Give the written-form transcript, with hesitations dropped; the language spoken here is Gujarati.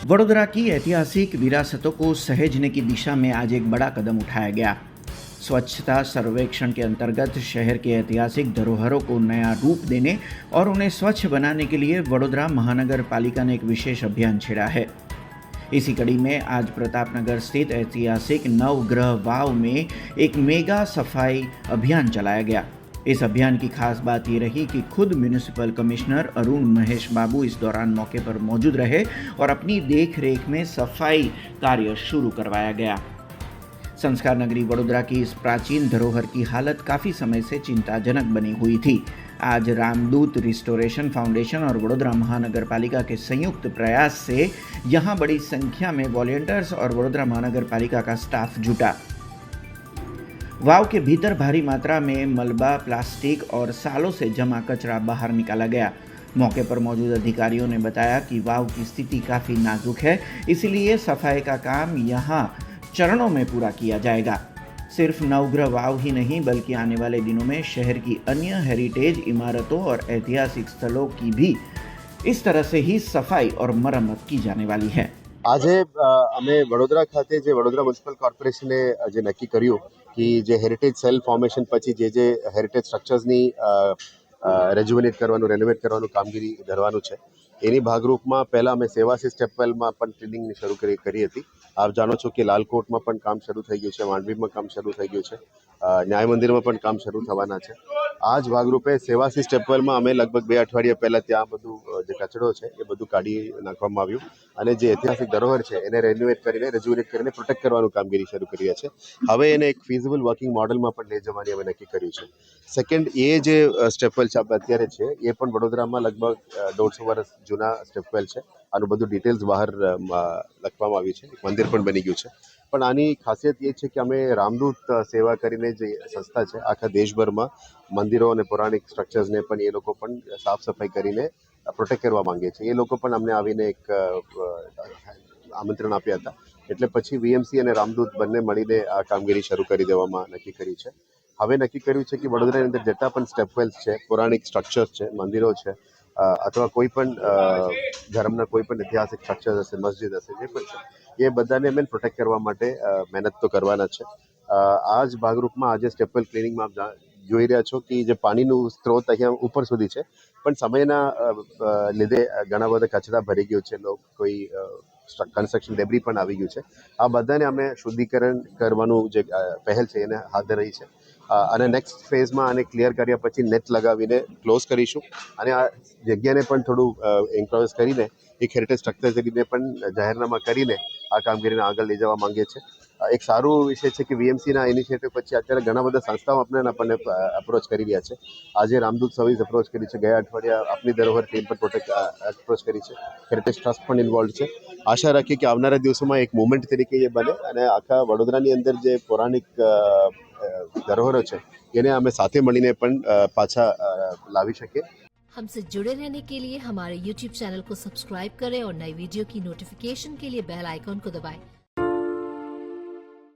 वडोदरा की ऐतिहासिक विरासतों को सहेजने की दिशा में आज एक बड़ा कदम उठाया गया। स्वच्छता सर्वेक्षण के अंतर्गत शहर के ऐतिहासिक धरोहरों को नया रूप देने और उन्हें स्वच्छ बनाने के लिए वडोदरा महानगर पालिका ने एक विशेष अभियान छेड़ा है। इसी कड़ी में आज प्रतापनगर स्थित ऐतिहासिक नवग्रह वाव में एक मेगा सफाई अभियान चलाया गया। इस अभियान की खास बात ये रही कि खुद म्यूनिसिपल कमिश्नर अरुण महेश बाबू इस दौरान मौके पर मौजूद रहे और अपनी देख रेख में सफाई कार्य शुरू करवाया गया। संस्कार नगरी वडोदरा की इस प्राचीन धरोहर की हालत काफ़ी समय से चिंताजनक बनी हुई थी। आज रामदूत रिस्टोरेशन फाउंडेशन और वडोदरा महानगर पालिका के संयुक्त प्रयास से यहाँ बड़ी संख्या में वॉलंटियर्स और वडोदरा महानगर पालिका का स्टाफ जुटा। वाव के भीतर भारी मात्रा में मलबा, प्लास्टिक और सालों से जमा कचरा बाहर निकाला गया। मौके पर मौजूद अधिकारियों ने बताया कि वाव की स्थिति काफ़ी नाजुक है, इसलिए सफाई का काम यहाँ चरणों में पूरा किया जाएगा। सिर्फ नवग्रह वाव ही नहीं बल्कि आने वाले दिनों में शहर की अन्य हेरिटेज इमारतों और ऐतिहासिक स्थलों की भी इस तरह से ही सफाई और मरम्मत की जाने वाली है। આજે અમે વડોદરા ખાતે જે વડોદરા મ્યુનિસિપલ કોર્પોરેશને જે નક્કી કર્યું કે જે હેરિટેજ સેલ ફોર્મેશન પછી જે હેરિટેજ સ્ટ્રક્ચર્સની રેજ્યુવેનેટ કરવાનું, રેનોવેટ કરવાનું કામગીરી ધરવાનું છે, એની ભાગરૂપમાં પહેલાં અમે સેવાસી સ્ટેપવેલમાં પણ ક્લિનિંગની શરૂ કરી હતી। આપ જાણો છો કે લાલકોટમાં પણ કામ શરૂ થઈ ગયું છે, માંડવીમાં કામ શરૂ થઈ ગયું છે, ન્યાય મંદિરમાં પણ કામ શરૂ થવાના છે। આ જ ભાગરૂપે સેવાસી સ્ટેપવેલમાં અમે લગભગ 2 અઠવાડિયા પહેલાં ત્યાં બધું જે કચરો છે એ બધું કાઢી નાખવામાં આવ્યું અને જે ઐતિહાસિક ધરોહર છે એને રેન્યુએટ કરીને, રેજ્યુવેટ કરીને પ્રોટેક્ટ કરવાનું કામગીરી શરૂ કરી રહ્યા છે। હવે એને એક ફિઝિબલ વર્કિંગ મોડલમાં પણ લઈ જવાની અમે નક્કી કર્યું છે। સેકન્ડ, એ જે સ્ટેપવેલ છે અત્યારે છે એ પણ વડોદરામાં લગભગ 150 વર્ષ જૂના સ્ટેપવેલ છે। આનું બધું ડિટેલ્સ બહાર લખવામાં આવ્યું છે, એક મંદિર પણ બની ગયું છે। પણ આની ખાસિયત એ છે કે અમે રામદૂત સેવા કરીને જે સંસ્થા છે આખા દેશભરમાં મંદિરો અને પૌરાણિક સ્ટ્રક્ચર્સને પણ એ લોકો પણ સાફ સફાઈ કરીને પ્રોટેક્ટ કરવા માંગે છે। એ લોકો પણ અમને આવીને એક આમંત્રણ આપ્યા હતા, એટલે પછી વીએમસી અને રામદૂત બંને મળીને આ કામગીરી શરૂ કરી દેવામાં નક્કી કરી છે। હવે નક્કી કર્યું છે કે વડોદરાની અંદર જેટલા પણ સ્ટેપવેલ્સ છે, પૌરાણિક સ્ટ્રક્ચર્સ છે, મંદિરો છે અથવા કોઈ પણ ધર્મના કોઈ પણ ઐતિહાસિક સ્ટ્રક્ચર્સ હશે, મસ્જિદ હશે, જે પણ છે એ બધાને અમે પ્રોટેક્ટ કરવા માટે મહેનત તો કરવાના છે। આ જ ભાગરૂપમાં આજે સ્ટેપવેલ ક્લિનિંગમાં આપ જોઈ રહ્યા છો કે જે પાણીનું સ્ત્રોત અહીંયા ઉપર સુધી છે, પણ સમયના લીધે ઘણા બધા કચરા ભરી ગયો છે, કોઈ કન્સ્ટ્રક્શન ડેબ્રી પણ આવી ગયું છે। આ બધાને અમે શુદ્ધિકરણ કરવાનું જે પહેલ છે એને હાથ ધરી છે અને નેક્સ્ટ ફેઝમાં આને ક્લિયર કર્યા પછી નેટ લગાવીને ક્લોઝ કરીશું અને આ જગ્યાને પણ થોડું એન્ક્લોઝ કરીને એક હેરિટેજ સ્ટ્રક્ચર તરીકે પણ જાહેરનામા કરીને આ કામગીરીને આગળ લઈ જવા માંગીએ છીએ। એક સારું વિષય છે કે વીએમસીના ઇનિશિયેટિવ પછી અત્યારે ઘણા બધા સંસ્થાઓ આપણને અપ્રોચ કરી રહ્યા છે। આજે રામદૂત સર્વિસ અપ્રોચ કરી છે, ગયા અઠવાડિયા આપની ધરોહર ટીમ પર પ્રોટેક્ટ અપ્રોચ કરી છે, હેરિટેજ ટ્રસ્ટ પણ ઇન્વોલ્વ છે। આશા રાખીએ કે આવનારા દિવસોમાં એક મુવમેન્ટ તરીકે એ બને અને આખા વડોદરાની અંદર જે પૌરાણિક ધરોહરો છે એને અમે સાથે મળીને પણ પાછા લાવી શકીએ। हमसे जुड़े रहने के लिए हमारे YouTube चैनल को सब्सक्राइब करें और नई वीडियो की नोटिफिकेशन के लिए बेल आइकॉन को दबाएं।